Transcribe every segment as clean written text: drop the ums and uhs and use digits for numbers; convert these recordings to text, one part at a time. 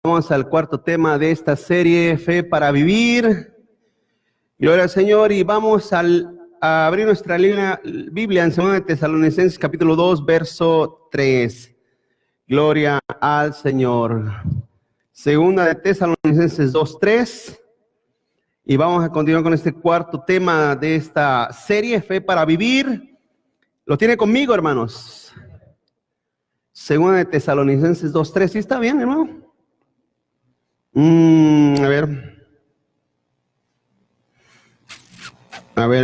Vamos al cuarto tema de esta serie, Fe para Vivir. Gloria al Señor, y vamos a abrir nuestra Biblia en 2 de Tesalonicenses capítulo 2, verso 3. Gloria al Señor. 2 de Tesalonicenses 2, 3. Y vamos a continuar con este cuarto tema de esta serie, Fe para Vivir. ¿Lo tiene conmigo, hermanos? 2 de Tesalonicenses 2, 3. ¿Sí está bien, hermano? A ver,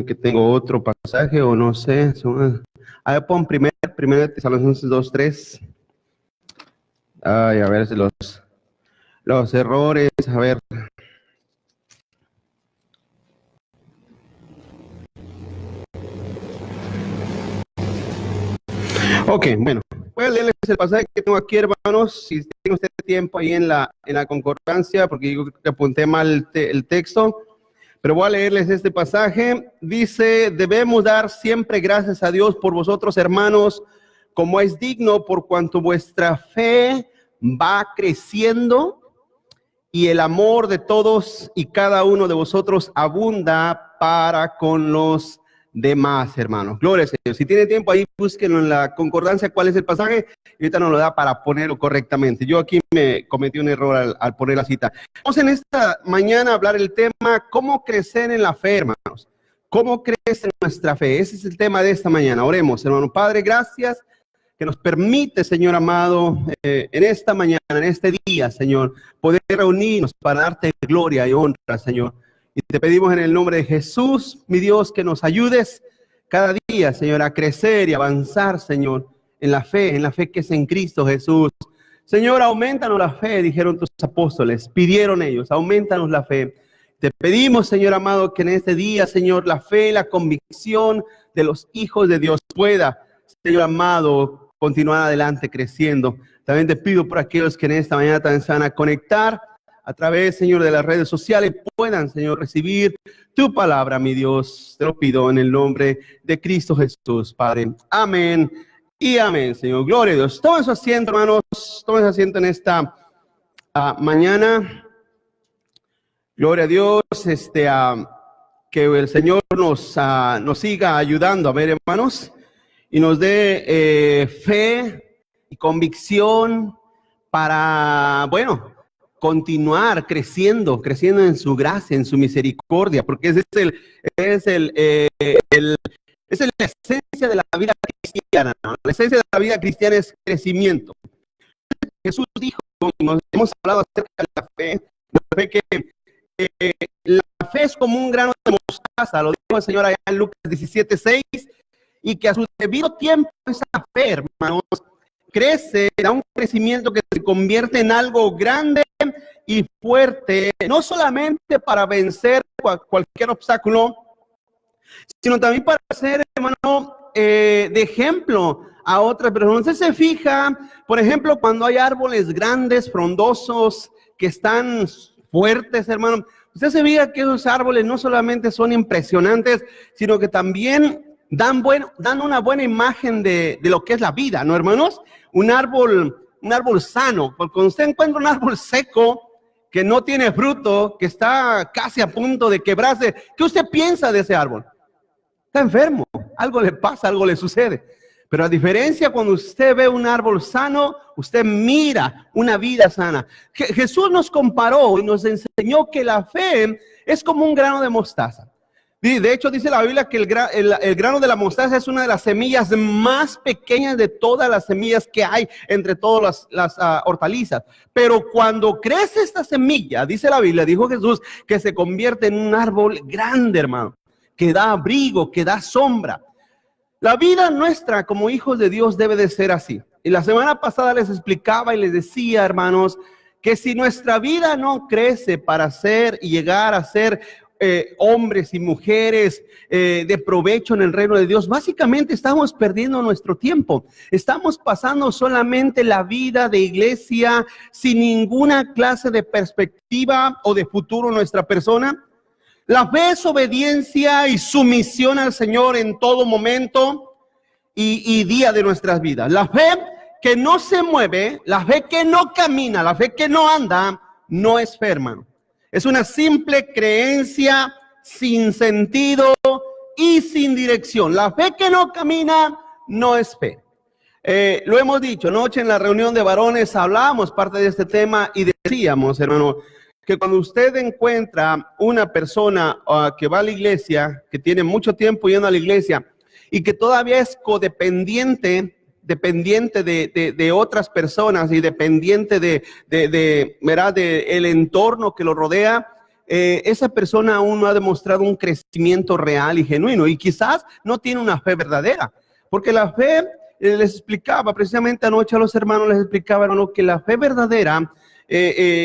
que tengo otro pasaje o no sé. A ver, pon primero de Tesalonicenses 2, 3. Ay, a ver si los errores, a ver. Ok, bueno, voy a leerles el pasaje que tengo aquí, hermanos, si tiene usted tiempo ahí en la concordancia, porque yo creo que apunté mal el texto, pero voy a leerles este pasaje. Dice: debemos dar siempre gracias a Dios por vosotros, hermanos, como es digno, por cuanto vuestra fe va creciendo y el amor de todos y cada uno de vosotros abunda para con los demás, hermanos. Gloria al Señor. Si tiene tiempo ahí, búsquenlo en la concordancia cuál es el pasaje, y ahorita nos lo da para ponerlo correctamente. Yo aquí me cometí un error al poner la cita. Vamos en esta mañana a hablar el tema, ¿cómo crecer en la fe, hermanos? ¿Cómo crece nuestra fe? Ese es el tema de esta mañana. Oremos, hermano. Padre, gracias que nos permite, Señor amado, en esta mañana, en este día, Señor, poder reunirnos para darte gloria y honra, Señor. Y te pedimos en el nombre de Jesús, mi Dios, que nos ayudes cada día, Señor, a crecer y avanzar, Señor, en la fe que es en Cristo Jesús. Señor, aumentanos la fe, dijeron tus apóstoles, pidieron ellos, aumentanos la fe. Te pedimos, Señor amado, que en este día, Señor, la fe y la convicción de los hijos de Dios pueda, Señor amado, continuar adelante creciendo. También te pido por aquellos que en esta mañana también se van a conectar a través, Señor, de las redes sociales, puedan, Señor, recibir tu palabra, mi Dios. Te lo pido en el nombre de Cristo Jesús, Padre. Amén y amén, Señor. Gloria a Dios. Tomen su asiento, hermanos. Tomen su asiento en esta mañana. Gloria a Dios. Que el Señor nos siga ayudando. A ver, hermanos. Y nos dé fe y convicción para, bueno, continuar creciendo en su gracia, en su misericordia, porque esa es la esencia de la vida cristiana, ¿no? La esencia de la vida cristiana es crecimiento. Jesús dijo, y nos hemos hablado acerca de la fe que la fe es como un grano de mostaza, lo dijo el Señor allá en Lucas 17:6, y que a su debido tiempo esa fe, hermanos, crece, da un crecimiento que se convierte en algo grande y fuerte, no solamente para vencer cualquier obstáculo, sino también para ser, hermano, de ejemplo a otras personas. Usted se fija, por ejemplo, cuando hay árboles grandes, frondosos, que están fuertes, hermano, usted se fija que esos árboles no solamente son impresionantes, sino que también dan una buena imagen de lo que es la vida, ¿no, hermanos? Un árbol sano, porque cuando usted encuentra un árbol seco, que no tiene fruto, que está casi a punto de quebrarse, ¿qué usted piensa de ese árbol? Está enfermo, algo le pasa, algo le sucede. Pero a diferencia, cuando usted ve un árbol sano, usted mira una vida sana. Jesús nos comparó y nos enseñó que la fe es como un grano de mostaza. De hecho, dice la Biblia que el grano de la mostaza es una de las semillas más pequeñas de todas las semillas que hay entre todas las hortalizas. Pero cuando crece esta semilla, dice la Biblia, dijo Jesús, que se convierte en un árbol grande, hermano, que da abrigo, que da sombra. La vida nuestra como hijos de Dios debe de ser así. Y la semana pasada les explicaba y les decía, hermanos, que si nuestra vida no crece para ser y llegar a ser hombres y mujeres de provecho en el reino de Dios, básicamente estamos perdiendo nuestro tiempo. Estamos pasando solamente la vida de iglesia sin ninguna clase de perspectiva o de futuro en nuestra persona. La fe es obediencia y sumisión al Señor en todo momento y día de nuestras vidas. La fe que no se mueve, la fe que no camina, la fe que no anda, no es fe, hermano. Es una simple creencia sin sentido y sin dirección. La fe que no camina no es fe. Lo hemos dicho, anoche en la reunión de varones hablábamos parte de este tema y decíamos, hermano, que cuando usted encuentra una persona que va a la iglesia, que tiene mucho tiempo yendo a la iglesia y que todavía es codependiente, dependiente de otras personas y dependiente ¿verdad? El entorno que lo rodea, esa persona aún no ha demostrado un crecimiento real y genuino y quizás no tiene una fe verdadera, porque la fe, les explicaba precisamente anoche a los hermanos, les explicaba, hermano, que la fe verdadera,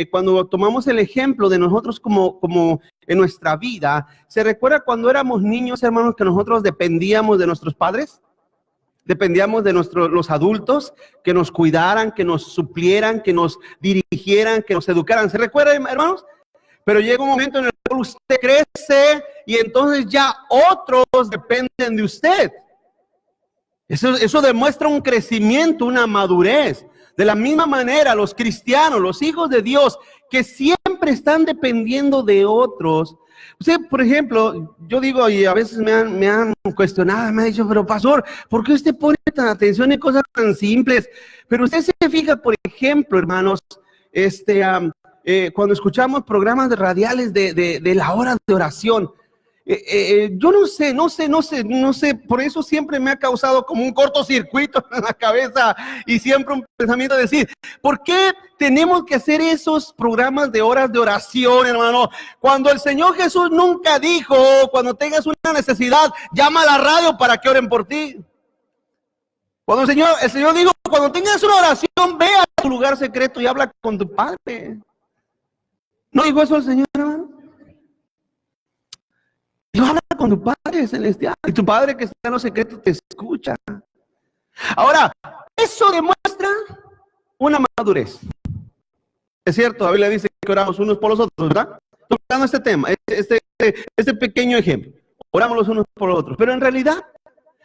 cuando tomamos el ejemplo de nosotros como en nuestra vida, ¿se recuerda cuando éramos niños, hermanos, que nosotros dependíamos de nuestros padres? Dependíamos de los adultos que nos cuidaran, que nos suplieran, que nos dirigieran, que nos educaran. ¿Se recuerda, hermanos? Pero llega un momento en el cual usted crece y entonces ya otros dependen de usted. Eso demuestra un crecimiento, una madurez. De la misma manera, los cristianos, los hijos de Dios, que siempre están dependiendo de otros. Usted, por ejemplo, yo digo, y a veces me han cuestionado, me han dicho, pero pastor, ¿por qué usted pone tan atención en cosas tan simples? Pero usted se fija, por ejemplo, hermanos, cuando escuchamos programas radiales de la hora de oración, yo no sé, por eso siempre me ha causado como un cortocircuito en la cabeza y siempre un pensamiento de decir, ¿por qué tenemos que hacer esos programas de horas de oración, hermano? Cuando el Señor Jesús nunca dijo, cuando tengas una necesidad, llama a la radio para que oren por ti. Cuando el Señor dijo, cuando tengas una oración, ve a tu lugar secreto y habla con tu Padre. ¿No dijo eso el Señor, hermano? Dios habla con tu Padre celestial y tu Padre que está en los secretos te escucha. Ahora, eso demuestra una madurez. Es cierto, la Biblia dice que oramos unos por los otros, ¿verdad? Tocando este tema, este pequeño ejemplo. Oramos los unos por los otros. Pero en realidad,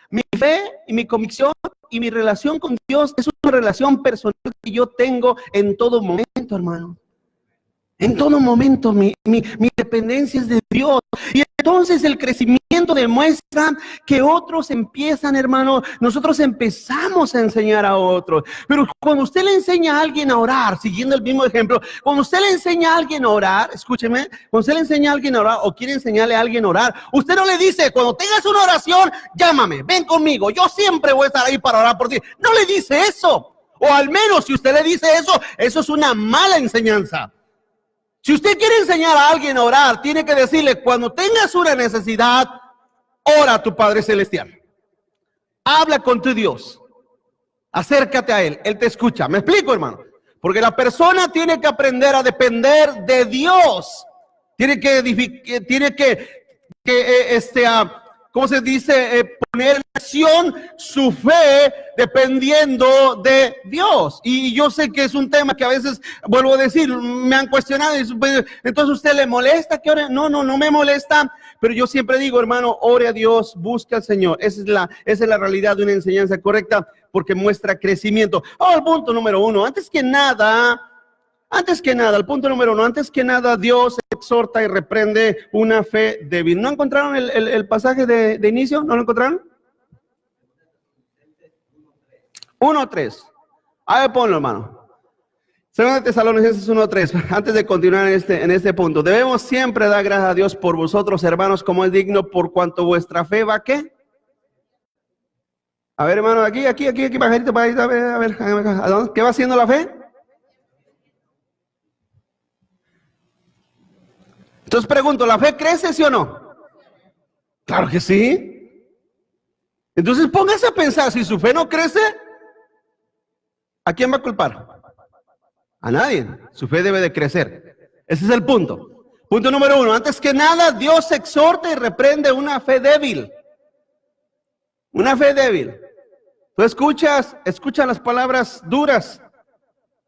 mi fe y mi convicción y mi relación con Dios es una relación personal que yo tengo en todo momento, hermano. En todo momento mi dependencia es de Dios. Y entonces el crecimiento demuestra que otros empiezan, hermano, nosotros empezamos a enseñar a otros. Pero cuando usted le enseña a alguien a orar, siguiendo el mismo ejemplo, cuando usted le enseña a alguien a orar, escúcheme, cuando usted le enseña a alguien a orar o quiere enseñarle a alguien a orar, usted no le dice, cuando tengas una oración, llámame, ven conmigo, yo siempre voy a estar ahí para orar por ti. No le dice eso. O al menos si usted le dice eso, eso es una mala enseñanza. Si usted quiere enseñar a alguien a orar, tiene que decirle, cuando tengas una necesidad, ora a tu Padre Celestial. Habla con tu Dios. Acércate a Él. Él te escucha. ¿Me explico, hermano? Porque la persona tiene que aprender a depender de Dios. Tiene que ¿cómo se dice? Poner en acción su fe dependiendo de Dios. Y yo sé que es un tema que a veces, vuelvo a decir, me han cuestionado. Entonces, ¿usted le molesta que ore? No me molesta. Pero yo siempre digo, hermano, ore a Dios, busque al Señor. Esa es la realidad de una enseñanza correcta, porque muestra crecimiento. El punto número uno. Antes que nada, el punto número uno, antes que nada, Dios exhorta y reprende una fe débil. ¿No encontraron el pasaje de inicio? ¿No lo encontraron? 1:3. A ver, ponlo, hermano. Segunda de Tesalonicenses 1:3. Antes de continuar en este punto, debemos siempre dar gracias a Dios por vosotros, hermanos, como es digno, por cuanto vuestra fe va, ¿qué? A ver, hermano, aquí, bajadito, a ver, ¿a dónde? ¿Qué va haciendo la fe? Entonces pregunto, ¿la fe crece, sí o no? Claro que sí. Entonces póngase a pensar, si su fe no crece, ¿a quién va a culpar? A nadie. Su fe debe de crecer. Ese es el punto. Punto número uno, antes que nada, Dios exhorta y reprende una fe débil. Una fe débil. Tú escucha las palabras duras.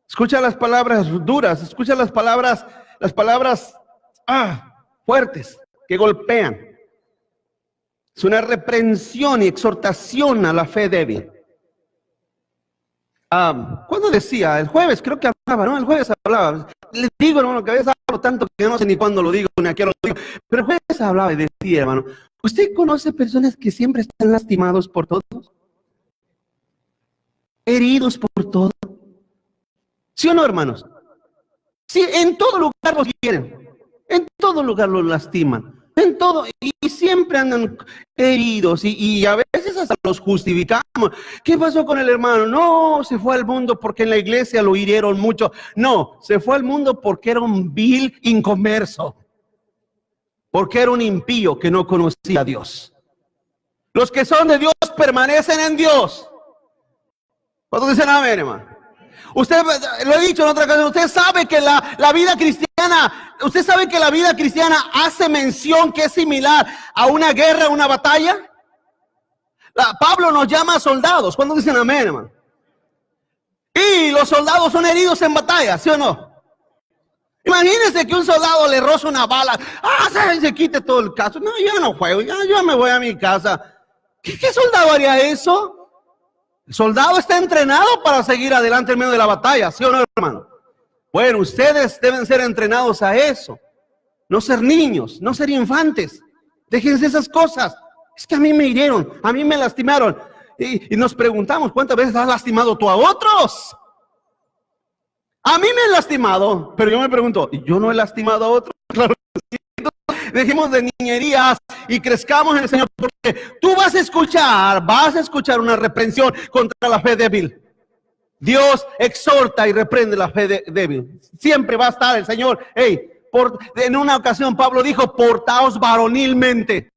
Escucha las palabras duras, escucha las palabras fuertes que golpean. Es una reprensión y exhortación a la fe débil. ¿Cuándo decía? El jueves creo que hablaba, ¿no? El jueves hablaba. Les digo, hermano, que a veces hablo tanto que no sé ni cuándo lo digo, ni a qué lo digo. Pero el jueves hablaba y decía, hermano, ¿usted conoce personas que siempre están lastimados por todos? Heridos por todo. ¿Sí o no, hermanos? Sí, en todo lugar los quieren. En todo lugar los lastiman. En todo, y siempre andan heridos y a veces hasta los justificamos. ¿Qué pasó con el hermano? No, se fue al mundo porque en la iglesia lo hirieron mucho. No, se fue al mundo porque era un vil inconverso. Porque era un impío que no conocía a Dios. Los que son de Dios permanecen en Dios. ¿Cuántos dicen amén, hermano? Usted, lo he dicho en otra ocasión, usted sabe que la vida cristiana, usted sabe que la vida cristiana hace mención que es similar a una guerra, a una batalla. Pablo nos llama soldados. ¿Cuándo dicen amén, hermano? Y los soldados son heridos en batalla, ¿sí o no? Imagínense que un soldado le roza una bala, se quite todo el caso. No, yo no juego, yo me voy a mi casa. ¿Qué soldado haría eso? El soldado está entrenado para seguir adelante en medio de la batalla, ¿sí o no, hermano? Bueno, ustedes deben ser entrenados a eso. No ser niños, no ser infantes. Déjense esas cosas. Es que a mí me hirieron, a mí me lastimaron. Y nos preguntamos, ¿cuántas veces has lastimado tú a otros? A mí me han lastimado, pero yo me pregunto, ¿yo no he lastimado a otros? Claro que sí. Dejemos de niñerías y crezcamos en el Señor, porque tú vas a escuchar una reprensión contra la fe débil. Dios exhorta y reprende la fe débil. Siempre va a estar el Señor. En una ocasión Pablo dijo, portaos varonilmente.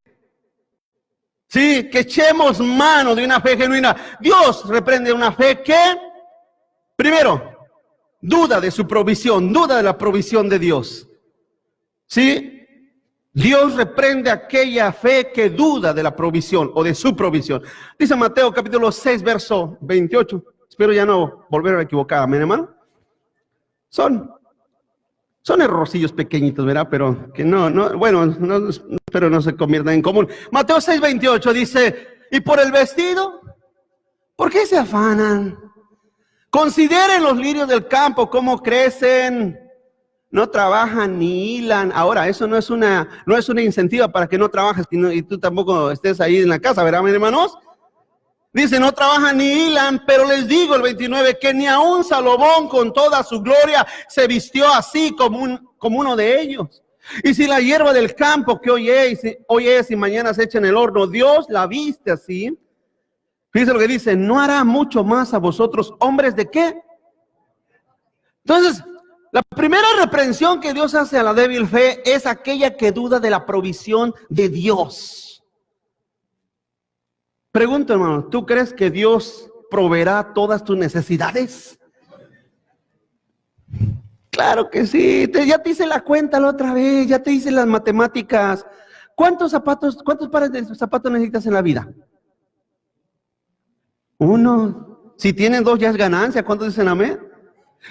Sí, que echemos mano de una fe genuina. Dios reprende una fe que, primero, duda de su provisión, duda de la provisión de Dios. ¿Sí? Dios reprende aquella fe que duda de la provisión o de su provisión. Dice Mateo capítulo 6, verso 28. Espero ya no volver a equivocarme, hermano. Son errorcillos pequeñitos, ¿verdad? Pero que espero no se conviertan en común. Mateo 6, 28 dice, y por el vestido, ¿por qué se afanan? Consideren los lirios del campo, cómo crecen. No trabajan ni hilan. Ahora, eso no es una incentiva para que no trabajes y tú tampoco estés ahí en la casa, ¿verdad, mis hermanos? Dice, no trabajan ni hilan, pero les digo, el 29, que ni aun Salomón con toda su gloria se vistió así como uno de ellos. Y si la hierba del campo que hoy es y mañana se echa en el horno, Dios la viste así. Fíjense lo que dice, ¿no hará mucho más a vosotros, hombres de qué? Entonces, la primera reprensión que Dios hace a la débil fe es aquella que duda de la provisión de Dios. Pregunto, hermano, ¿tú crees que Dios proveerá todas tus necesidades? Claro que sí, ya te hice la cuenta la otra vez, ya te hice las matemáticas. ¿Cuántos pares de zapatos necesitas en la vida? Uno. Si tienes 2 ya es ganancia, ¿cuántos dicen amén?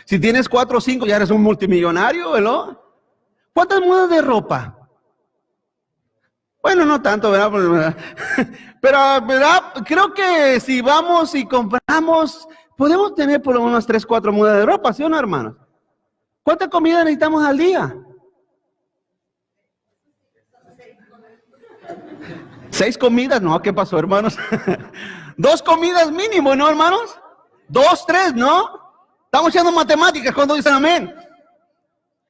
Si tienes 4 o 5 ya eres un multimillonario, ¿verdad? ¿Cuántas mudas de ropa? Bueno, no tanto, ¿verdad? Pero, ¿verdad? Creo que si vamos y compramos, podemos tener por lo menos 3, 4 mudas de ropa, ¿sí o no, hermanos? ¿Cuánta comida necesitamos al día? 6 comidas, no, ¿qué pasó, hermanos? 2 comidas mínimo, ¿no, hermanos? 2, 3, ¿no? Estamos echando matemáticas cuando dicen amén.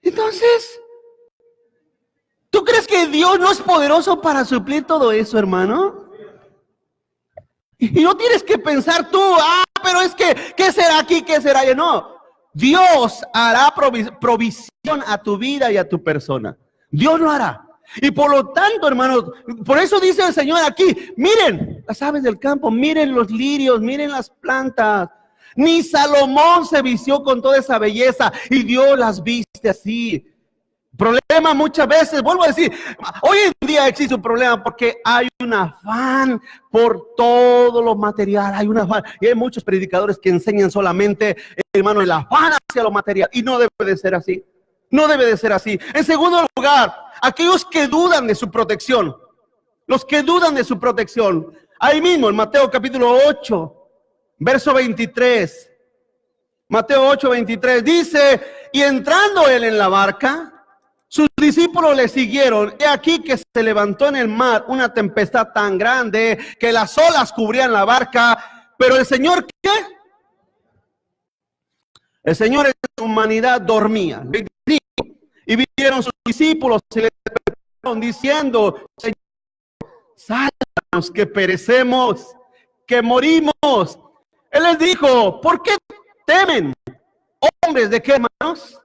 Entonces, ¿tú crees que Dios no es poderoso para suplir todo eso, hermano? Y no tienes que pensar tú, pero es que, ¿qué será aquí? ¿Qué será allá? No, Dios hará provisión a tu vida y a tu persona. Dios lo hará. Y por lo tanto, hermanos, por eso dice el Señor aquí, miren las aves del campo, miren los lirios, miren las plantas. Ni Salomón se vistió con toda esa belleza y Dios las viste así. Problema muchas veces, vuelvo a decir, hoy en día existe un problema porque hay un afán por todo lo material, hay un afán, y hay muchos predicadores que enseñan solamente, hermano, el afán hacia lo material, y no debe de ser así, no debe de ser así. En segundo lugar, aquellos que dudan de su protección, los que dudan de su protección, ahí mismo en Mateo capítulo 8, verso 23, Mateo 8:23 dice, y entrando él en la barca, sus discípulos le siguieron. He aquí que se levantó en el mar una tempestad tan grande que las olas cubrían la barca. Pero el Señor, ¿qué? El Señor en su humanidad dormía. Y vinieron sus discípulos y le despertaron diciendo, Señor, sálvanos que perecemos, que morimos. Él les dijo, ¿por qué temen? Hombres de qué, hermanos?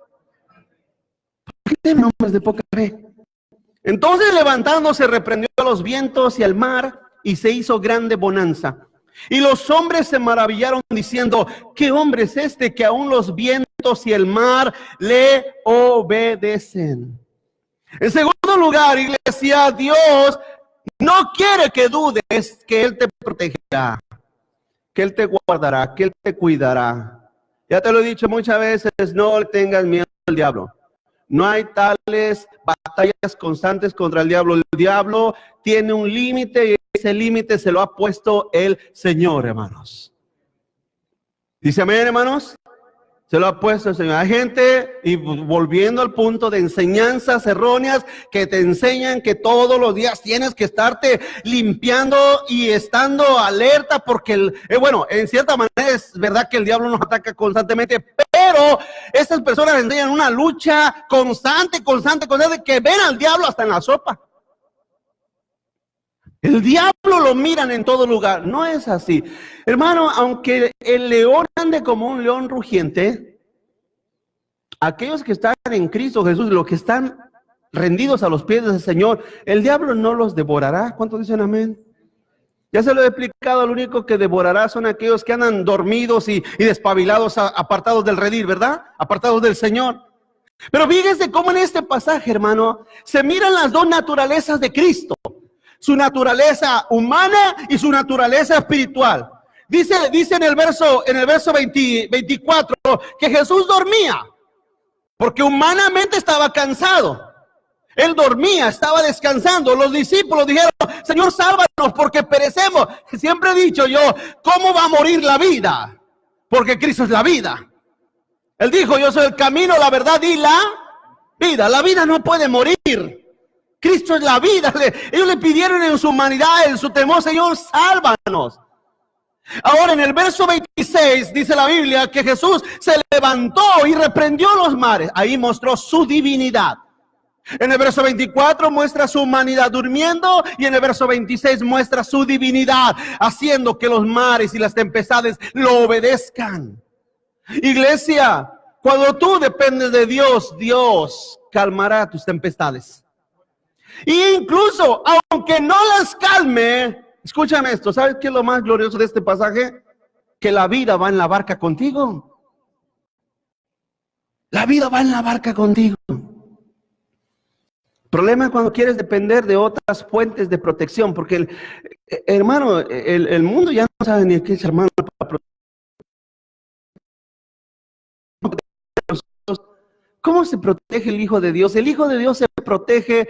¿Por qué temen, hombres de poca fe? Entonces levantándose reprendió a los vientos y al mar y se hizo grande bonanza. Y los hombres se maravillaron diciendo, ¿qué hombre es este que aún los vientos y el mar le obedecen? En segundo lugar, iglesia, Dios no quiere que dudes que Él te protegerá, que Él te guardará, que Él te cuidará. Ya te lo he dicho muchas veces, no tengas miedo al diablo. No hay tales batallas constantes contra el diablo. El diablo tiene un límite y ese límite se lo ha puesto el Señor, hermanos. ¿Dice amén, hermanos? Se lo ha puesto el Señor. Hay gente, y volviendo al punto de enseñanzas erróneas, que te enseñan que todos los días tienes que estarte limpiando y estando alerta, porque, bueno, en cierta manera es verdad que el diablo nos ataca constantemente, pero estas personas enseñan una lucha constante, que ven al diablo hasta en la sopa. El diablo lo miran en todo lugar. No es así. Hermano, aunque el león ande como un león rugiente, aquellos que están en Cristo Jesús, los que están rendidos a los pies del Señor, el diablo no los devorará. ¿Cuántos dicen amén? Ya se lo he explicado, lo único que devorará son aquellos que andan dormidos y despabilados, apartados del redil, ¿verdad? Apartados del Señor. Pero fíjense cómo en este pasaje, hermano, se miran las dos naturalezas de Cristo. Su naturaleza humana y su naturaleza espiritual. Dice en el verso 24 que Jesús dormía porque humanamente estaba cansado. Él dormía, estaba descansando. Los discípulos dijeron, Señor, sálvanos porque perecemos. Siempre he dicho yo, ¿cómo va a morir la vida? Porque Cristo es la vida. Él dijo, yo soy el camino, la verdad y la vida. La vida no puede morir. Cristo es la vida. Ellos le pidieron en su humanidad, en su temor, Señor, sálvanos. Ahora en el verso 26 dice la Biblia que Jesús se levantó y reprendió los mares. Ahí mostró su divinidad. En el verso 24 muestra su humanidad durmiendo y en el verso 26 muestra su divinidad, haciendo que los mares y las tempestades lo obedezcan. Iglesia, cuando tú dependes de Dios, Dios calmará tus tempestades. Y incluso, aunque no las calme, escúchame esto, ¿sabes qué es lo más glorioso de este pasaje? Que la vida va en la barca contigo. La vida va en la barca contigo. El problema es cuando quieres depender de otras fuentes de protección, porque hermano, el mundo ya no sabe ni qué es, hermano, para proteger. ¿Cómo se protege el Hijo de Dios? El Hijo de Dios se protege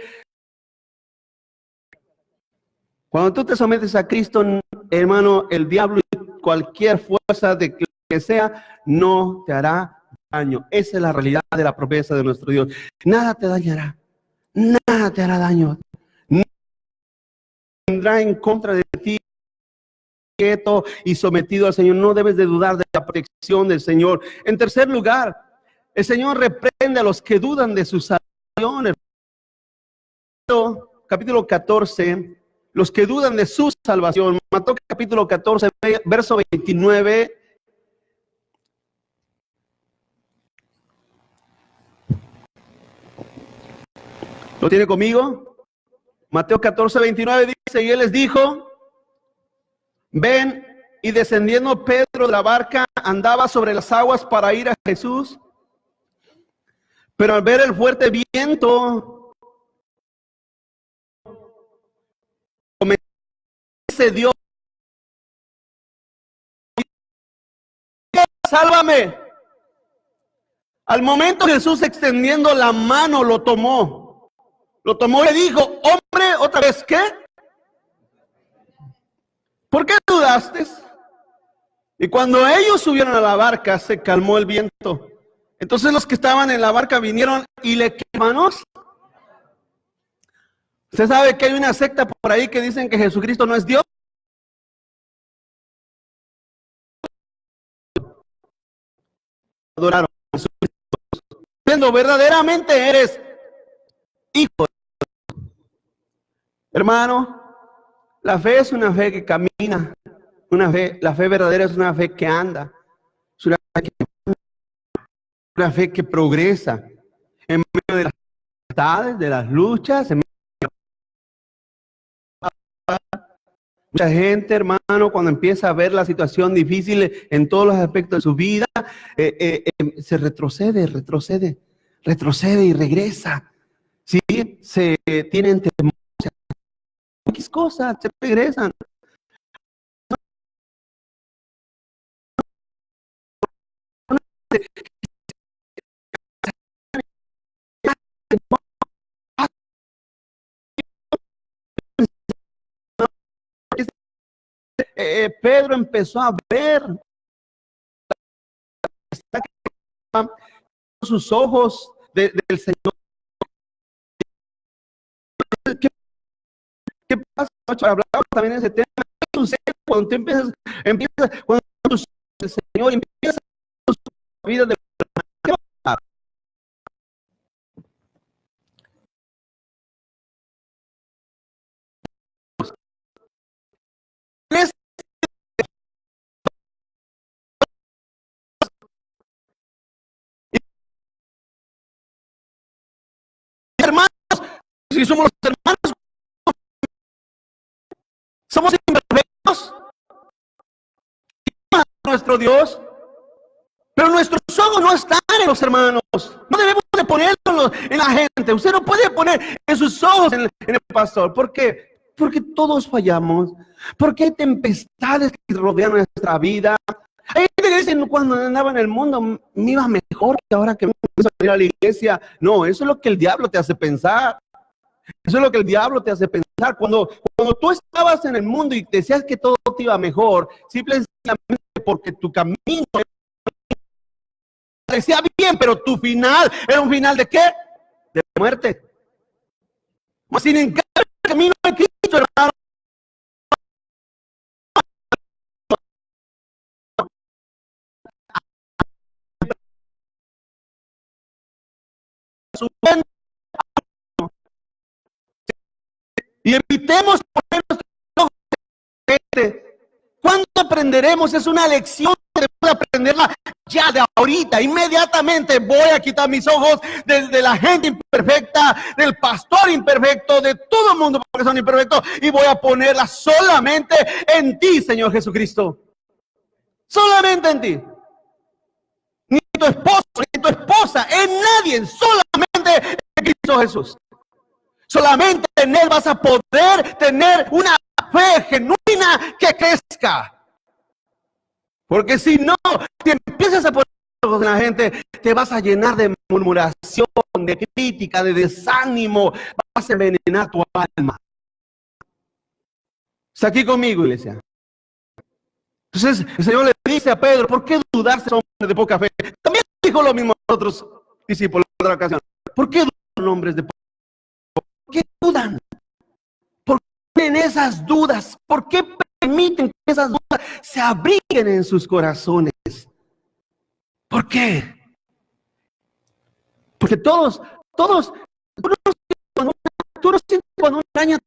cuando tú te sometes a Cristo, hermano. El diablo y cualquier fuerza de que sea no te hará daño. Esa es la realidad de la promesa de nuestro Dios. Nada te dañará, nada te hará daño. No vendrá en contra de ti, quieto y sometido al Señor. No debes de dudar de la protección del Señor. En tercer lugar, el Señor reprende a los que dudan de su salvación. Capítulo 14. Los que dudan de su salvación. Mateo capítulo 14, verso 29. ¿Lo tiene conmigo? Mateo 14, 29 dice, y él les dijo, ven, y descendiendo Pedro de la barca, andaba sobre las aguas para ir a Jesús. Pero al ver el fuerte viento, se dio, sálvame. Al momento Jesús extendiendo la mano lo tomó y le dijo, hombre, otra vez, ¿qué? ¿Por qué dudaste? Y cuando ellos subieron a la barca, se calmó el viento. Entonces los que estaban en la barca vinieron y le hermanos. ¿Usted sabe que hay una secta por ahí que dicen que Jesucristo no es Dios? Adoraron a Jesucristo. Siendo verdaderamente eres hijo. Hermano, la fe es una fe que camina. La fe verdadera es una fe que anda. Es una fe que progresa en medio de las dificultades, de las luchas. Mucha gente, hermano, cuando empieza a ver la situación difícil en todos los aspectos de su vida, se retrocede y regresa. Sí, se tienen temor, X cosas, se regresan. Pedro empezó a ver sus ojos del Señor. ¿Qué pasa? Hablamos también de ese tema. ¿Qué sucede cuando tú empiezas cuando tú el Señor empieza la vida de ¿qué va a pasar? Hermanos, si somos los hermanos, somos imperfectos. Nuestro Dios, pero nuestros ojos no están en los hermanos. No debemos de ponerlos en la gente. Usted no puede poner en sus ojos en el pastor. ¿Por qué? Porque todos fallamos. Porque hay tempestades que rodean nuestra vida. Hay gente que dicen, cuando andaba en el mundo me iba mejor que ahora que me empiezo a ir a la iglesia. No, eso es lo que el diablo te hace pensar. Eso es lo que el diablo te hace pensar. Cuando tú estabas en el mundo y decías que todo te iba mejor, simplemente porque tu camino parecía bien, pero tu final era un final ¿de qué? De muerte. Sin embargo, el camino de Cristo, hermano, y evitemos ponernos ¿cuándo aprenderemos? Es una lección que debemos aprenderla ya de ahorita. Inmediatamente voy a quitar mis ojos de la gente imperfecta, del pastor imperfecto, de todo el mundo porque son imperfectos, y voy a ponerla solamente en ti, Señor Jesucristo. Solamente en ti. Ni tu esposo, ni tu esposa, en nadie, solamente en Cristo Jesús. Solamente en Él vas a poder tener una fe genuina que crezca. Porque si no, si empiezas a poner en la gente, te vas a llenar de murmuración, de crítica, de desánimo, vas a envenenar tu alma. ¿Está aquí conmigo, iglesia? Entonces el Señor le dice a Pedro, ¿por qué dudarse, hombres de poca fe? También dijo lo mismo a otros discípulos en otra ocasión. ¿Por qué dudan hombres de poca fe? ¿Por qué dudan? ¿Por qué tienen esas dudas? ¿Por qué permiten que esas dudas se abriguen en sus corazones? ¿Por qué? Porque todos, tú no sientes cuando una araña,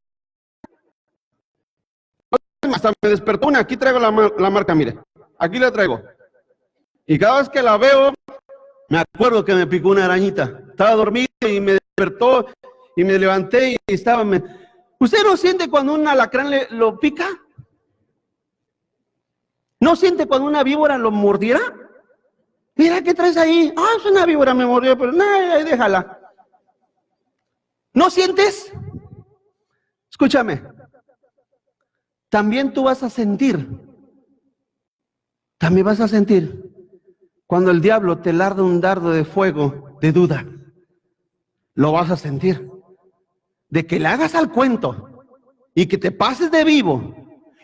hasta me despertó una, aquí traigo la marca, mire, aquí la traigo. Y cada vez que la veo, me acuerdo que me picó una arañita. Estaba dormido y me despertó y me levanté y estaba... ¿Usted no siente cuando un alacrán lo pica? ¿No siente cuando una víbora lo mordiera? Mira, ¿qué traes ahí? Ah, es una víbora, me mordió, pero nada, ahí déjala. ¿No sientes? Escúchame. También tú vas a sentir. También vas a sentir cuando el diablo te larga un dardo de fuego, de duda. Lo vas a sentir. De que le hagas al cuento y que te pases de vivo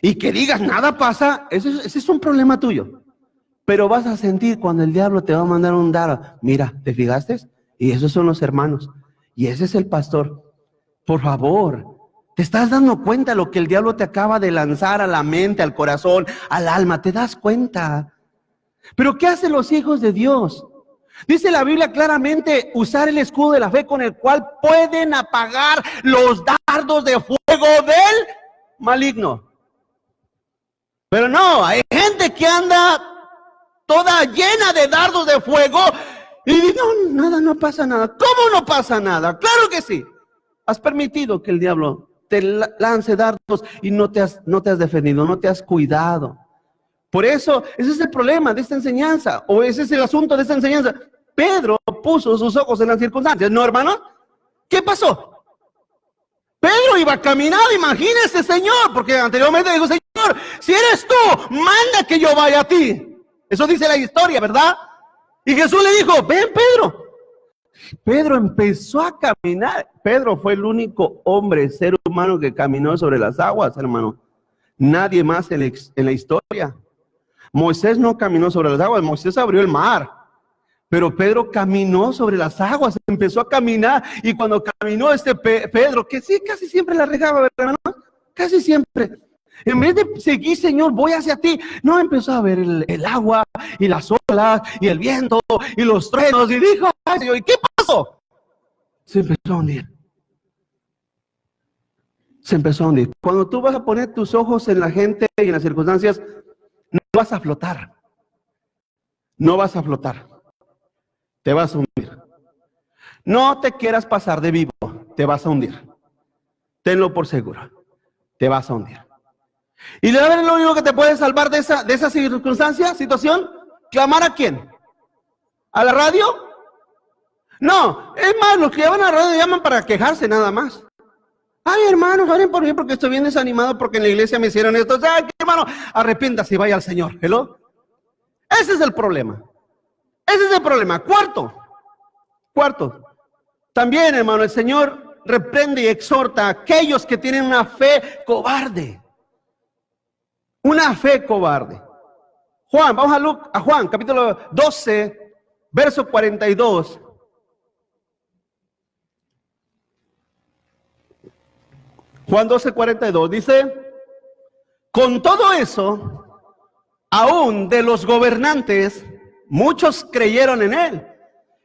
y que digas nada pasa, ese es un problema tuyo. Pero vas a sentir cuando el diablo te va a mandar un dardo. Mira, ¿te fijaste? Y esos son los hermanos. Y ese es el pastor. Por favor, ¿te estás dando cuenta de lo que el diablo te acaba de lanzar a la mente, al corazón, al alma? ¿Te das cuenta? Pero ¿qué hacen los hijos de Dios? Dice la Biblia claramente, usar el escudo de la fe con el cual pueden apagar los dardos de fuego del maligno. Pero no, hay gente que anda toda llena de dardos de fuego y dice, no, no pasa nada. ¿Cómo no pasa nada? Claro que sí. Has permitido que el diablo te lance dardos y no te has defendido, no te has cuidado. Por eso, ese es el problema de esta enseñanza, o ese es el asunto de esta enseñanza. Pedro puso sus ojos en las circunstancias, ¿no, hermano? ¿Qué pasó? Pedro iba caminando, imagínese, Señor, porque anteriormente dijo, Señor, si eres tú, manda que yo vaya a ti. Eso dice la historia, ¿verdad? Y Jesús le dijo, ven, Pedro. Pedro empezó a caminar. Pedro fue el único hombre, ser humano que caminó sobre las aguas, hermano. Nadie más en la historia. Moisés no caminó sobre las aguas, Moisés abrió el mar. Pero Pedro caminó sobre las aguas, empezó a caminar. Y cuando caminó Pedro, que sí, casi siempre la regaba, hermano, casi siempre. En vez de seguir, Señor, voy hacia ti. No, empezó a ver el agua y las olas y el viento y los truenos. Y dijo, ay, Señor, ¿y qué pasó? Se empezó a hundir. Se empezó a hundir. Cuando tú vas a poner tus ojos en la gente y en las circunstancias, no vas a flotar. No vas a flotar. Te vas a hundir. No te quieras pasar de vivo. Te vas a hundir. Tenlo por seguro. Te vas a hundir. ¿Y de ver lo único que te puede salvar de esa circunstancia, situación? ¿Clamar a quién? ¿A la radio? No, es más, los que llaman a la radio llaman para quejarse nada más. Ay, hermanos, oren por mí porque estoy bien desanimado porque en la iglesia me hicieron esto. Ay, hermano, arrepiéntase y vaya al Señor. ¿Hello? Ese es el problema. Ese es el problema. Cuarto. También, hermano, el Señor reprende y exhorta a aquellos que tienen una fe cobarde. Una fe cobarde. Juan, vamos a Juan, capítulo 12, verso 42. Juan 12, 42 dice, con todo eso, aún de los gobernantes, muchos creyeron en él.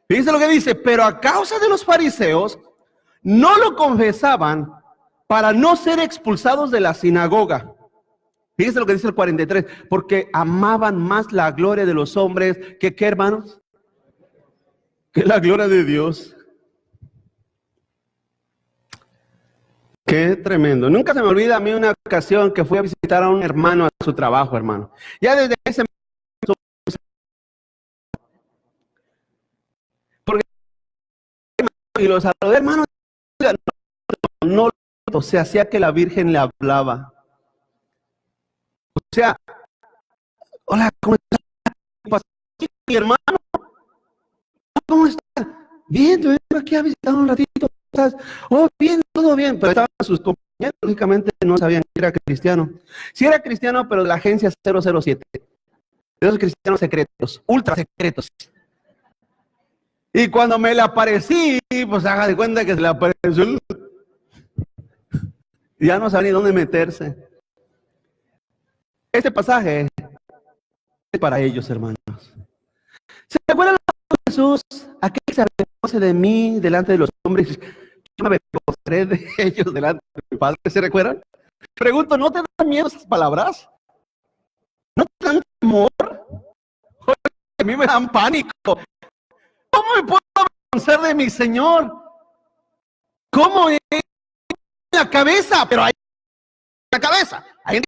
Fíjense lo que dice, pero a causa de los fariseos, no lo confesaban para no ser expulsados de la sinagoga. Fíjense lo que dice el 43, porque amaban más la gloria de los hombres que, ¿qué, hermanos? Que la gloria de Dios. Qué tremendo. Nunca se me olvida a mí una ocasión que fui a visitar a un hermano a su trabajo, hermano. Ya desde ese momento, porque y los saludé, hermano, no se hacía que la Virgen le hablaba. O sea, hola, ¿cómo estás? Mi hermano, ¿cómo estás? Bien, te vengo aquí a visitar un ratito. ¿Estás? Oh, bien, todo bien. Pero estaban sus compañeros, lógicamente no sabían que era cristiano. Sí era cristiano, pero de la agencia 007. De esos cristianos secretos, ultra secretos. Y cuando me le aparecí, pues haga de cuenta que se le apareció. Ya no sabía ni dónde meterse. Este pasaje es para ellos, hermanos. ¿Se acuerdan de Jesús? Aquel que se avergonce de mí delante de los hombres. Yo me avergonzaré de ellos delante de mi Padre. ¿Se recuerdan? Pregunto, ¿no te dan miedo esas palabras? ¿No te dan temor? A mí me dan pánico. ¿Cómo me puedo avergonzar de mi Señor? ¿Cómo en la cabeza? Pero ahí en la cabeza. Ahí en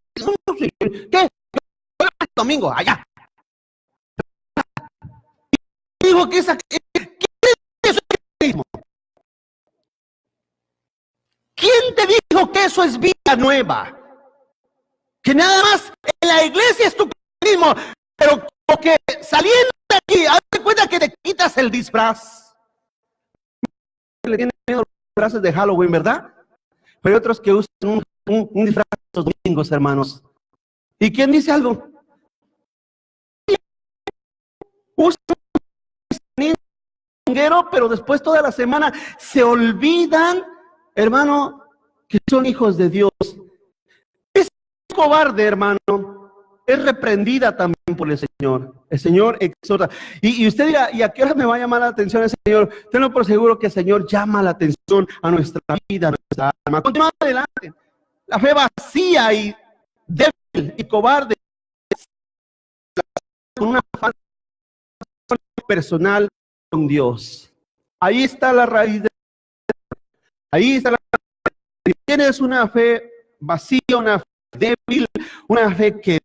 ¿qué? El domingo, allá. Dijo que ¿quién te dijo que eso es vida nueva? Que nada más en la iglesia es tu cristianismo, pero porque saliendo de aquí, hazte cuenta que te quitas el disfraz. Le tienen miedo a los disfraces de Halloween, ¿verdad? Pero hay otros que usan un disfraz los domingos, hermanos. ¿Y quién dice algo? Usa un longuero, pero después toda la semana se olvidan, hermano, que son hijos de Dios. Es cobarde, hermano. Es reprendida también por el Señor. El Señor exhorta. Y usted dirá, ¿y a qué hora me va a llamar la atención el Señor? Tenlo por seguro que el Señor llama la atención a nuestra vida, a nuestra alma. Continúa adelante. La fe vacía y débil y cobarde, con una falta personal con Dios. Ahí está la raíz. Ahí está la raíz. Si tienes una fe vacía, una fe débil, una fe que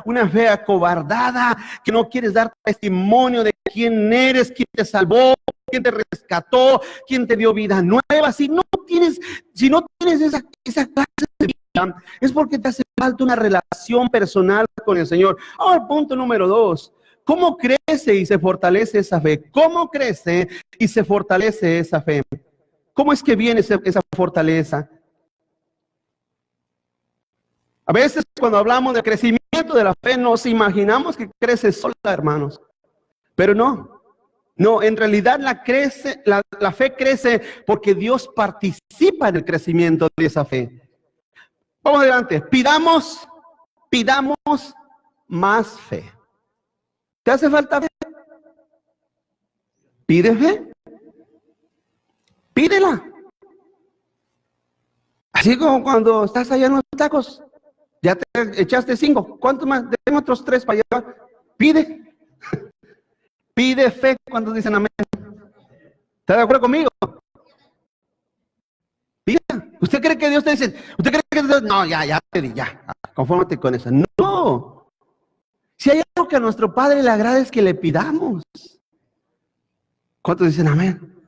una fe acobardada, que no quieres dar testimonio de quién eres, quién te salvó, quién te rescató, quién te dio vida nueva. Si no tienes esa clase de vida, es porque te hace falta una relación personal con el Señor. Ahora, punto número 2. ¿Cómo crece y se fortalece esa fe? ¿Cómo crece y se fortalece esa fe? ¿Cómo es que viene esa fortaleza? A veces cuando hablamos de crecimiento de la fe nos imaginamos que crece sola, hermanos. Pero no, en realidad la fe crece porque Dios participa en el crecimiento de esa fe. Vamos adelante, pidamos más fe. ¿Te hace falta fe? ¿Pide fe? Pídela. Así como cuando estás allá en los tacos. Ya te echaste 5. ¿Cuántos más? Tengo otros 3 para allá. Pide. Pide fe cuando dicen amén. ¿Está de acuerdo conmigo? Pida. ¿Usted cree que Dios te dice? ¿Usted cree que Dios? No, ya pedí, ya. Confórmate con eso. No. Si hay algo que a nuestro Padre le agrada es que le pidamos. ¿Cuántos dicen amén?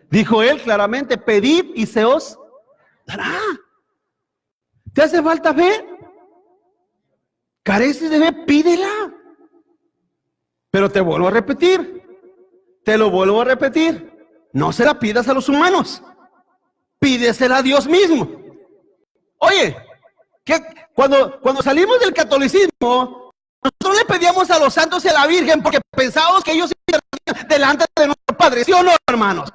Dijo Él claramente, pedid y se os dará. ¿Te hace falta fe? ¿Careces de fe? Pídela. Pero te vuelvo a repetir. Te lo vuelvo a repetir. No se la pidas a los humanos. Pídesela a Dios mismo. Oye, cuando salimos del catolicismo, nosotros le pedíamos a los santos y a la Virgen porque pensábamos que ellos intercedían delante de nuestro Padre. ¿Sí o no, hermanos?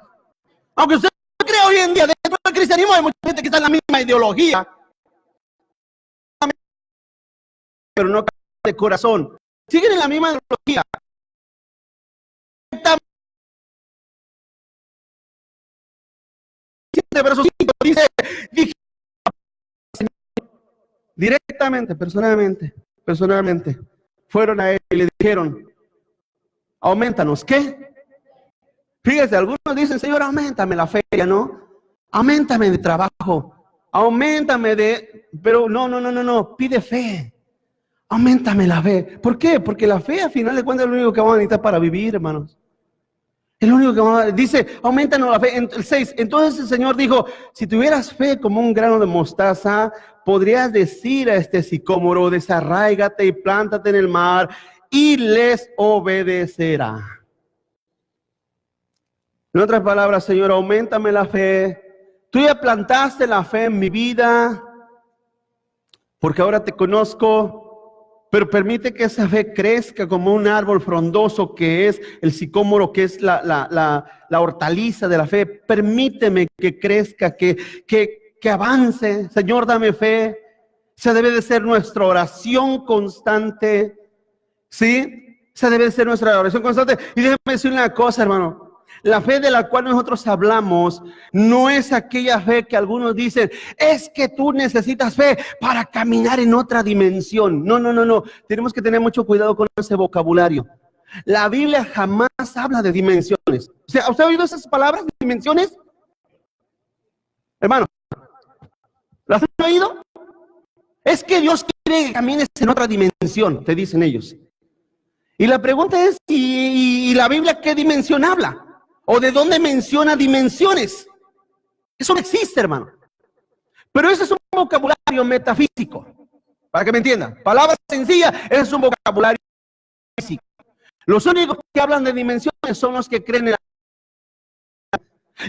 Aunque usted no crea hoy en día, dentro del cristianismo hay mucha gente que está en la misma ideología, pero no de corazón. Siguen en la misma ideología. Verso 5 dice, directamente, personalmente, fueron a él y le dijeron, aumentanos, ¿qué? Fíjese, algunos dicen, Señor, aumentame la feria, ¿no? Aumentame de trabajo, aumentame pero no, pide fe. Aumentame la fe. ¿Por qué? Porque la fe, al final de cuentas, es lo único que vamos a necesitar para vivir, hermanos. Es lo único que vamos a... Dice, aumentanos la fe. En el 6, entonces el Señor dijo, si tuvieras fe como un grano de mostaza, podrías decir a este sicómoro, desarráigate y plántate en el mar, y les obedecerá. En otras palabras, Señor, aumentame la fe. Tú ya plantaste la fe en mi vida, porque ahora te conozco. Pero permite que esa fe crezca como un árbol frondoso que es el sicómoro, que es la hortaliza de la fe. Permíteme que crezca, que avance. Señor, dame fe. Esa debe de ser nuestra oración constante. ¿Sí? Esa debe de ser nuestra oración constante. Y déjame decir una cosa, hermano. La fe de la cual nosotros hablamos no es aquella fe que algunos dicen, es que tú necesitas fe para caminar en otra dimensión. No. Tenemos que tener mucho cuidado con ese vocabulario. La Biblia jamás habla de dimensiones. O sea, ¿usted ha oído esas palabras, dimensiones? Hermano, ¿las han oído? Es que Dios quiere que camines en otra dimensión, te dicen ellos. Y la pregunta es, ¿y la Biblia qué dimensión habla? ¿O de dónde menciona dimensiones? Eso no existe, hermano. Pero ese es un vocabulario metafísico. Para que me entiendan. Palabras sencillas, ese es un vocabulario físico. Los únicos que hablan de dimensiones son los que creen en la...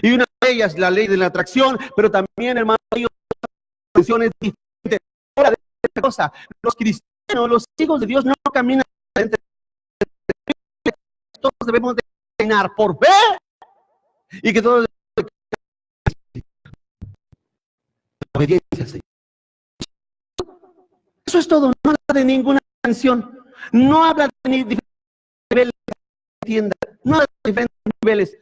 Y una de ellas, la ley de la atracción, pero también, hermano, hay dimensiones diferentes. una cosa, los cristianos, los hijos de Dios no caminan entre todos debemos de caminar por fe y que todos obediencia, Señor. Eso es todo, no habla de ninguna canción, no habla de diferentes niveles de tienda, no habla de diferentes niveles,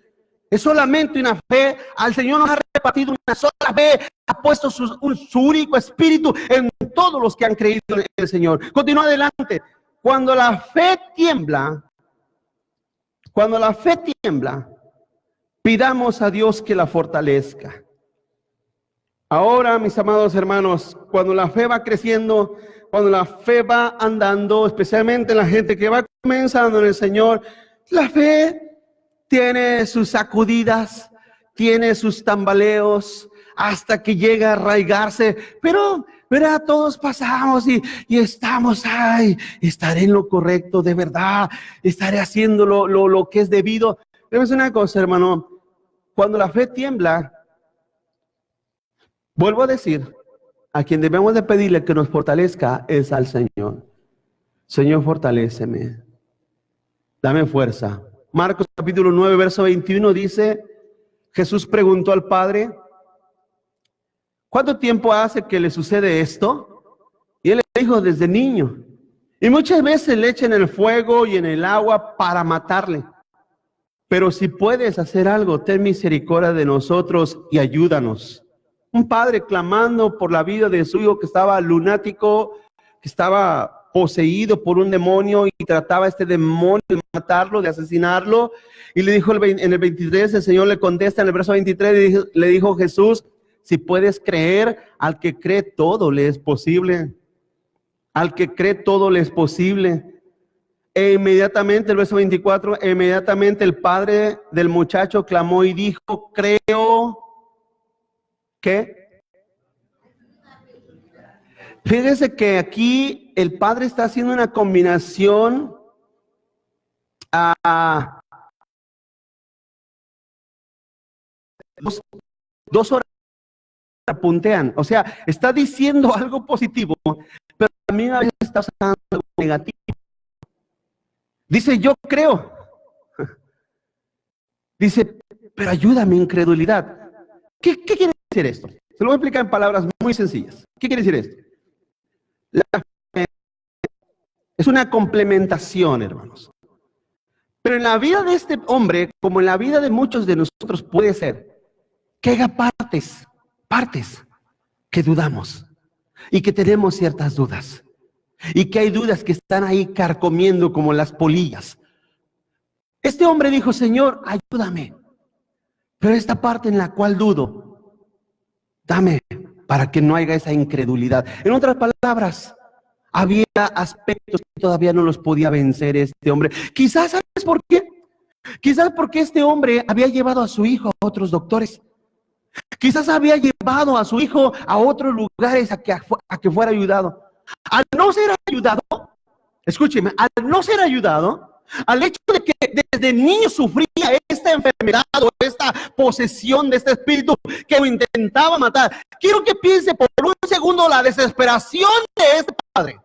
es solamente una fe. Al Señor nos ha repartido una sola fe, ha puesto su único espíritu en todos los que han creído en el Señor. Continúa adelante. Cuando la fe tiembla, pidamos a Dios que la fortalezca. Ahora, mis amados hermanos, cuando la fe va creciendo, cuando la fe va andando, especialmente la gente que va comenzando en el Señor, la fe tiene sus sacudidas, tiene sus tambaleos, hasta que llega a arraigarse. Pero, ¿verdad? Todos pasamos y estamos, estaré en lo correcto, de verdad, estaré haciendo lo que es debido. Debes una cosa, hermano, cuando la fe tiembla, vuelvo a decir, a quien debemos de pedirle que nos fortalezca es al Señor. Señor, fortaléceme, dame fuerza. Marcos capítulo 9, verso 21 dice, Jesús preguntó al Padre, ¿cuánto tiempo hace que le sucede esto? Y él le dijo, desde niño. Y muchas veces le echan en el fuego y en el agua para matarle. Pero si puedes hacer algo, ten misericordia de nosotros y ayúdanos. Un padre clamando por la vida de su hijo que estaba lunático, que estaba poseído por un demonio y trataba a este demonio de matarlo, de asesinarlo. Y le dijo en el 23, el Señor le contesta en el verso 23, le dijo Jesús, si puedes creer, al que cree todo le es posible. Al que cree todo le es posible. E inmediatamente, el verso 24, inmediatamente el padre del muchacho clamó y dijo, creo. ¿Qué? Fíjese que aquí el padre está haciendo una combinación a dos horas apuntean, o sea, está diciendo algo positivo, pero también a veces está usando algo negativo. Dice, yo creo. Dice, pero ayúdame, incredulidad. ¿Qué quiere decir esto? Se lo voy a explicar en palabras muy sencillas. ¿Qué quiere decir esto? La fe es una complementación, hermanos. Pero en la vida de este hombre, como en la vida de muchos de nosotros, puede ser que haya partes que dudamos y que tenemos ciertas dudas. Y que hay dudas que están ahí carcomiendo como las polillas. Este hombre dijo, Señor, ayúdame. Pero esta parte en la cual dudo, dame para que no haya esa incredulidad. En otras palabras, había aspectos que todavía no los podía vencer este hombre. Quizás, ¿sabes por qué? Quizás porque este hombre había llevado a su hijo a otros doctores. Quizás había llevado a su hijo a otros lugares a que fuera ayudado. Al no ser ayudado, escúcheme, al no ser ayudado, al hecho de que desde niño sufría esta enfermedad o esta posesión de este espíritu que lo intentaba matar. Quiero que piense por un segundo la desesperación de este padre.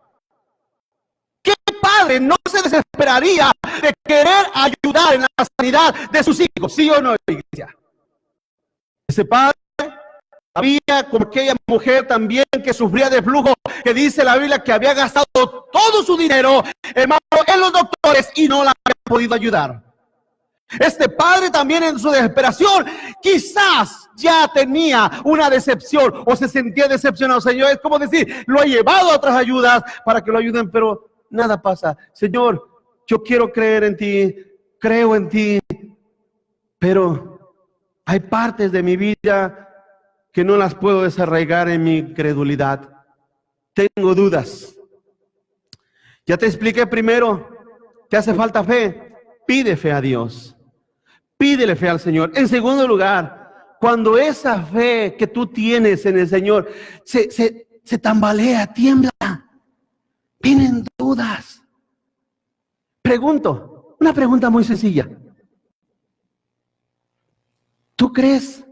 ¿Qué padre no se desesperaría de querer ayudar en la sanidad de sus hijos? ¿Sí o no, iglesia? Ese padre había como aquella mujer también que sufría de flujo, que dice la Biblia que había gastado todo su dinero, hermano, en los doctores y no la había podido ayudar. Este padre también en su desesperación quizás ya tenía una decepción o se sentía decepcionado. Señor, es como decir, lo ha llevado a otras ayudas para que lo ayuden, pero nada pasa. Señor, yo quiero creer en ti, creo en ti, pero hay partes de mi vida que no las puedo desarraigar en mi incredulidad. Tengo dudas. Ya te expliqué primero que hace falta fe. Pide fe a Dios. Pídele fe al Señor. En segundo lugar, cuando esa fe que tú tienes en el Señor se tambalea, tiembla, vienen dudas. Pregunto, una pregunta muy sencilla. ¿Tú crees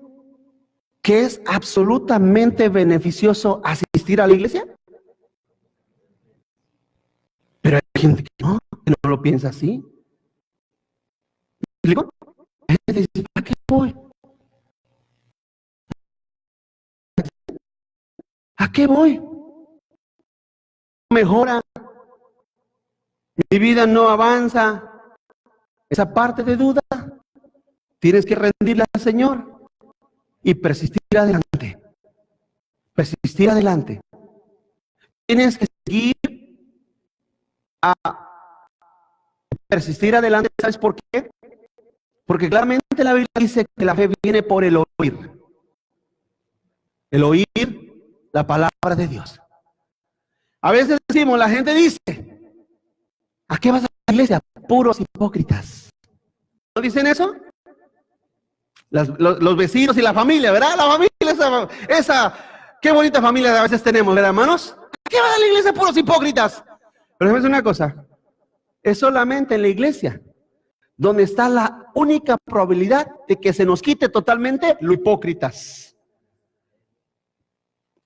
que es absolutamente beneficioso asistir a la iglesia? gente que no lo piensa así. ¿Me explico? Hay gente que dice, ¿para qué voy? ¿A qué voy? Mejora. Mi vida no avanza. Esa parte de duda, tienes que rendirla al Señor y persistir adelante. Persistir adelante. Tienes que seguir a persistir adelante. ¿Sabes por qué? Porque claramente la Biblia dice que la fe viene por el oír. El oír la palabra de Dios. A veces decimos, la gente dice, ¿a qué vas a la iglesia? Puros hipócritas. ¿No dicen eso? Los vecinos y la familia, ¿verdad? La familia, esa qué bonita familia a veces tenemos, ¿verdad, hermanos? ¿A qué vas a la iglesia? Puros hipócritas. Pero déjame decir una cosa, es solamente en la iglesia donde está la única probabilidad de que se nos quite totalmente lo hipócritas.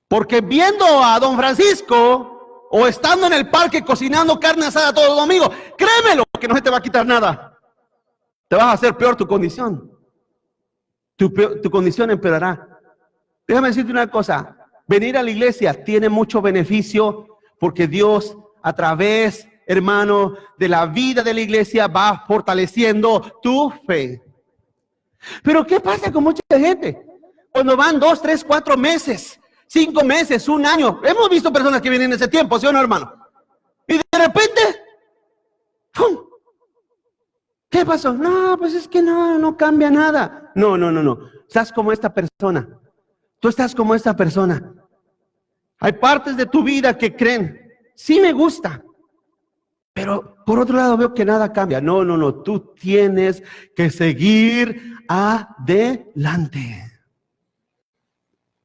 Porque viendo a don Francisco o estando en el parque cocinando carne asada todos los domingos, créemelo que no se te va a quitar nada. Te vas a hacer peor tu condición. Tu condición empeorará. Déjame decirte una cosa, venir a la iglesia tiene mucho beneficio porque Dios a través, hermano, de la vida de la iglesia va fortaleciendo tu fe. Pero ¿qué pasa con mucha gente? Cuando van 2, 3, 4 meses, 5 meses, 1 año. Hemos visto personas que vienen en ese tiempo, ¿sí o no, hermano? Y de repente, ¡pum! ¿Qué pasó? No, pues es que no cambia nada. No. Estás como esta persona. Tú estás como esta persona. Hay partes de tu vida que creen, sí me gusta, pero por otro lado veo que nada cambia. No. Tú tienes que seguir adelante.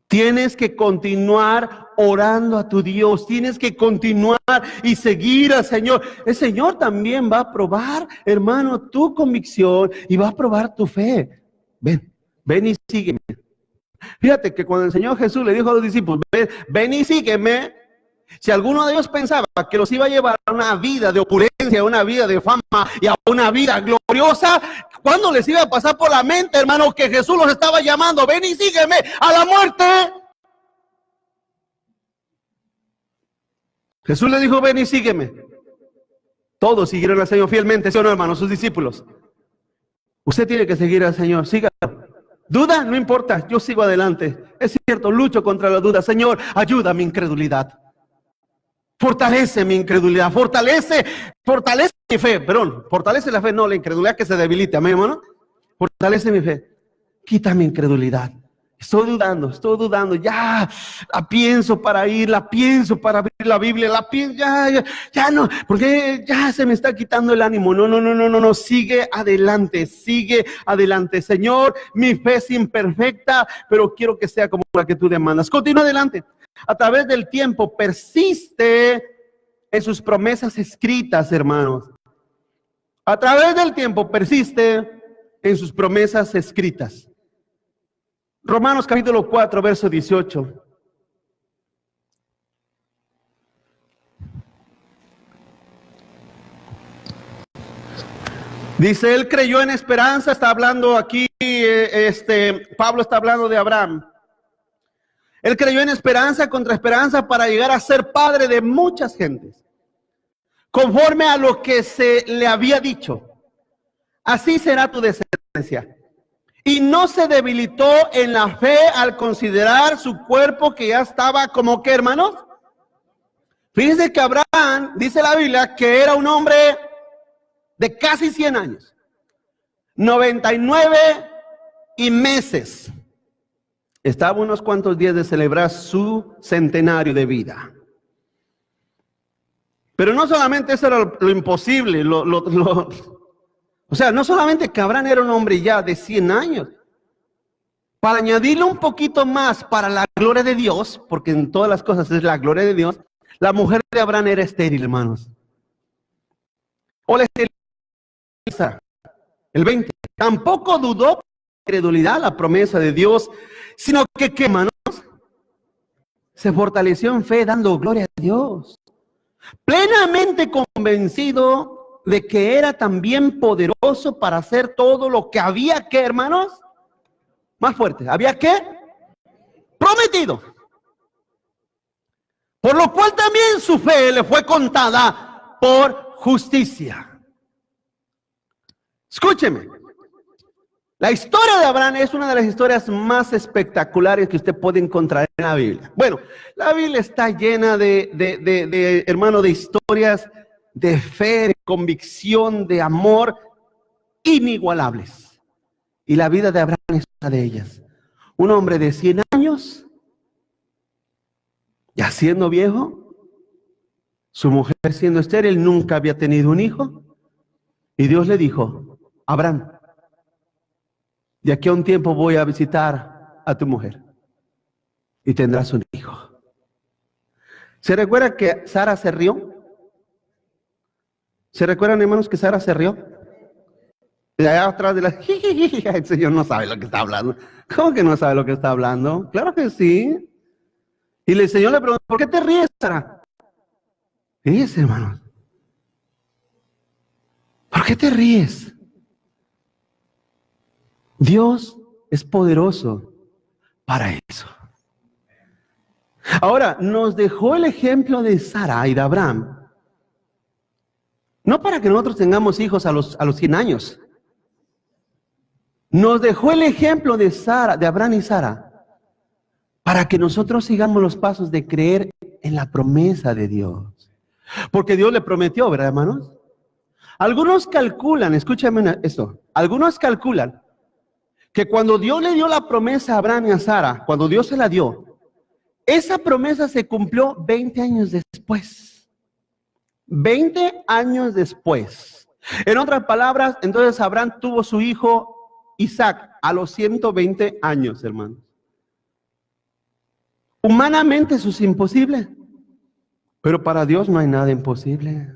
Tienes que continuar orando a tu Dios. Tienes que continuar y seguir al Señor. El Señor también va a probar, hermano, tu convicción y va a probar tu fe. Ven y sígueme. Fíjate que cuando el Señor Jesús le dijo a los discípulos, ven y sígueme. Si alguno de ellos pensaba que los iba a llevar a una vida de opulencia, a una vida de fama y a una vida gloriosa, ¿cuándo les iba a pasar por la mente, hermano, que Jesús los estaba llamando? Ven y sígueme a la muerte. Jesús le dijo, ven y sígueme. Todos siguieron al Señor fielmente, ¿sí o no, hermano? Sus discípulos. Usted tiene que seguir al Señor, sígalo. ¿Duda? No importa, yo sigo adelante. Es cierto, lucho contra la duda. Señor, ayuda a mi incredulidad. Fortalece mi incredulidad, fortalece mi fe, fortalece la fe, no la incredulidad que se debilite, amén, hermano. Fortalece mi fe, quita mi incredulidad. Estoy dudando, ya la pienso para ir, la pienso para abrir la Biblia, ya no, porque ya se me está quitando el ánimo. No, sigue adelante, Señor, mi fe es imperfecta, pero quiero que sea como la que tú demandas. Continúa adelante. A través del tiempo persiste en sus promesas escritas, hermanos. A través del tiempo persiste en sus promesas escritas. Romanos capítulo 4, verso 18. Dice, él creyó en esperanza, está hablando aquí, Pablo está hablando de Abraham. Él creyó en esperanza contra esperanza para llegar a ser padre de muchas gentes, conforme a lo que se le había dicho. Así será tu descendencia. Y no se debilitó en la fe al considerar su cuerpo que ya estaba como que, hermanos. Fíjense que Abraham, dice la Biblia, que era un hombre de casi 100 años. 99 y meses. Estaba unos cuantos días de celebrar su centenario de vida. Pero no solamente eso era lo imposible, o sea, no solamente que Abraham era un hombre ya de 100 años. Para añadirle un poquito más para la gloria de Dios, porque en todas las cosas es la gloria de Dios, la mujer de Abraham era estéril, hermanos. O la esteriliza. El 20. Tampoco dudó por incredulidad la promesa de Dios, sino que, hermanos, se fortaleció en fe dando gloria a Dios. plenamente convencido de que era también poderoso para hacer todo lo que había que, hermanos, más fuerte, había que prometido. Por lo cual también su fe le fue contada por justicia. Escúcheme, la historia de Abraham es una de las historias más espectaculares que usted puede encontrar en la Biblia. Bueno, la Biblia está llena hermano, de historias de fe, de convicción, de amor inigualables. Y la vida de Abraham es una de ellas. Un hombre de 100 años, ya siendo viejo, su mujer siendo estéril, nunca había tenido un hijo. Y Dios le dijo: Abraham, de aquí a un tiempo voy a visitar a tu mujer y tendrás un hijo. ¿Se recuerda que Sara se rió? ¿Se recuerdan, hermanos, que Sara se rió? De allá atrás de la... El Señor no sabe lo que está hablando. ¿Cómo que no sabe lo que está hablando? Claro que sí. Y el Señor le preguntó: ¿por qué te ríes, Sara? Fíjese, hermanos. ¿Por qué te ríes? Dios es poderoso para eso. Ahora, nos dejó el ejemplo de Sara y de Abraham, no para que nosotros tengamos hijos a los 100 años. Nos dejó el ejemplo de Abraham y Sara, para que nosotros sigamos los pasos de creer en la promesa de Dios. Porque Dios le prometió, ¿verdad, hermanos? Algunos calculan, escúchame esto, algunos calculan que cuando Dios le dio la promesa a Abraham y a Sara, cuando Dios se la dio, esa promesa se cumplió 20 años después. 20 años después. En otras palabras, entonces Abraham tuvo su hijo Isaac a los 120 años, hermanos. Humanamente eso es imposible, pero para Dios no hay nada imposible.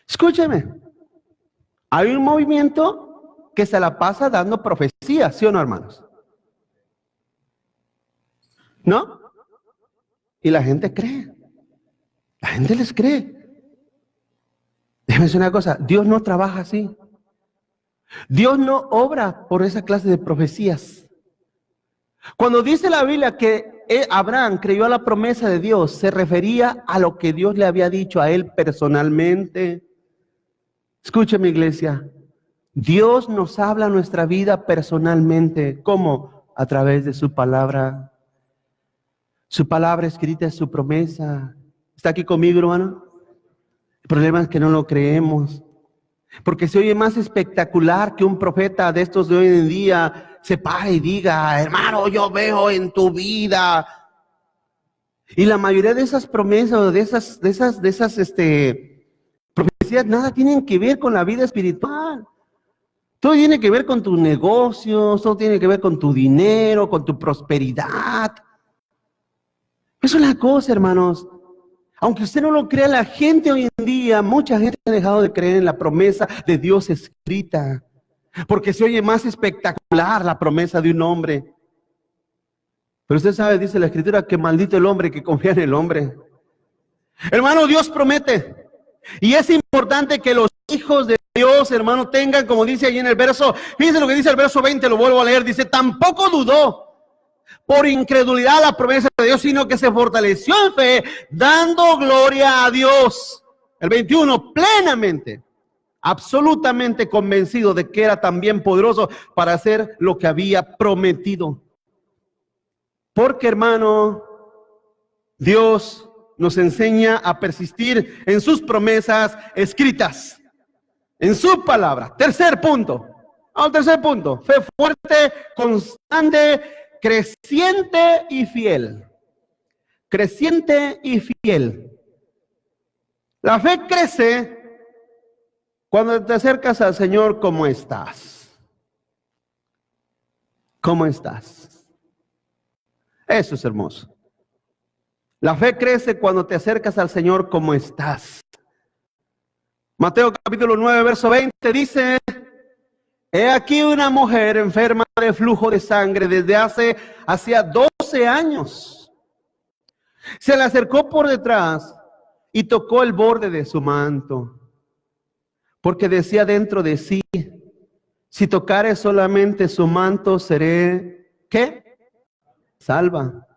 Escúcheme, hay un movimiento que se la pasa dando profecías, ¿sí o no, hermanos? ¿No? Y la gente cree. La gente les cree. Déjame decir una cosa, Dios no trabaja así. Dios no obra por esa clase de profecías. Cuando dice la Biblia que Abraham creyó a la promesa de Dios, se refería a lo que Dios le había dicho a él personalmente. Escúcheme, iglesia. Dios nos habla nuestra vida personalmente. ¿Cómo? A través de su palabra. Su palabra escrita es su promesa. ¿Está aquí conmigo, hermano? El problema es que no lo creemos. Porque se oye más espectacular que un profeta de estos de hoy en día se pare y diga: hermano, yo veo en tu vida. Y la mayoría de esas promesas o de esas profecías nada tienen que ver con la vida espiritual. Todo tiene que ver con tus negocios, todo tiene que ver con tu dinero, con tu prosperidad. Eso es la cosa, hermanos. Aunque usted no lo crea, la gente hoy en día, mucha gente ha dejado de creer en la promesa de Dios escrita. Porque se oye más espectacular la promesa de un hombre. Pero usted sabe, dice la Escritura, que maldito el hombre que confía en el hombre. Hermano, Dios promete. Y es importante que los hijos de Dios, hermano, tengan, como dice ahí en el verso, fíjense lo que dice el verso 20, lo vuelvo a leer, dice: tampoco dudó por incredulidad la promesa de Dios, sino que se fortaleció en fe, dando gloria a Dios. El 21, plenamente, absolutamente convencido de que era también poderoso para hacer lo que había prometido. Porque, hermano, Dios nos enseña a persistir en sus promesas escritas, en su palabra. Tercer punto. Tercer punto. Fe fuerte, constante, creciente y fiel. Creciente y fiel. La fe crece cuando te acercas al Señor. ¿Cómo estás? ¿Cómo estás? Eso es hermoso. La fe crece cuando te acercas al Señor. ¿Cómo estás? Mateo capítulo 9, verso 20 dice: he aquí una mujer enferma de flujo de sangre desde hacía 12 años. Se le acercó por detrás y tocó el borde de su manto, porque decía dentro de sí, si tocare solamente su manto, seré, ¿qué? Salva.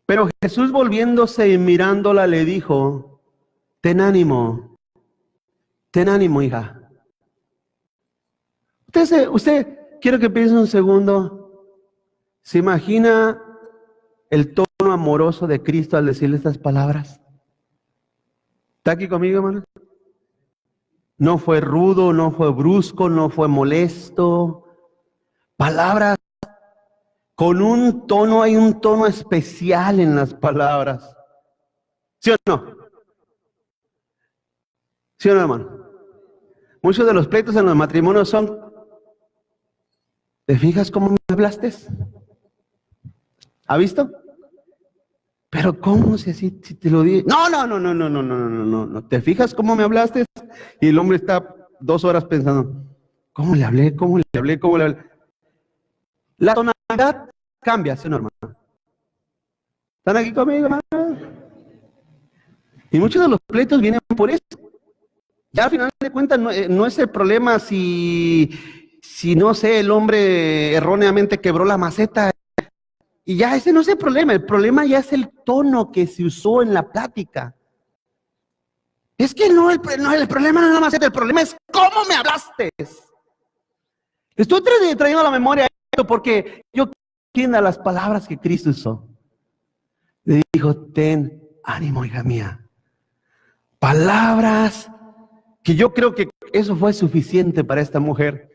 Pero Jesús, volviéndose y mirándola, le dijo, ten ánimo, hija. Usted, quiero que piense un segundo, ¿se imagina el tono amoroso de Cristo al decirle estas palabras? ¿Está aquí conmigo, hermano? No fue rudo, no fue brusco, no fue molesto. Palabras con un tono, hay un tono especial en las palabras. ¿Sí o no? ¿Sí o no, hermano? Muchos de los pleitos en los matrimonios son, ¿te fijas cómo me hablaste? ¿Ha visto? Pero ¿cómo si te lo dije? No. ¿Te fijas cómo me hablaste? Y el hombre está 2 horas pensando, ¿cómo le hablé? ¿Cómo le hablé? ¿Cómo le hablé? La tonalidad cambia, ¿sí o no, hermano? ¿Están aquí conmigo, hermano? Y muchos de los pleitos vienen por eso. Ya al final de cuentas no es el problema si no sé, el hombre erróneamente quebró la maceta. Y ya ese no es el problema ya es el tono que se usó en la plática. Es que el problema no es la maceta, el problema es cómo me hablaste. Estoy trayendo a la memoria esto porque yo entiendo las palabras que Cristo usó. Le dijo, ten ánimo, hija mía. Palabras que yo creo que eso fue suficiente para esta mujer.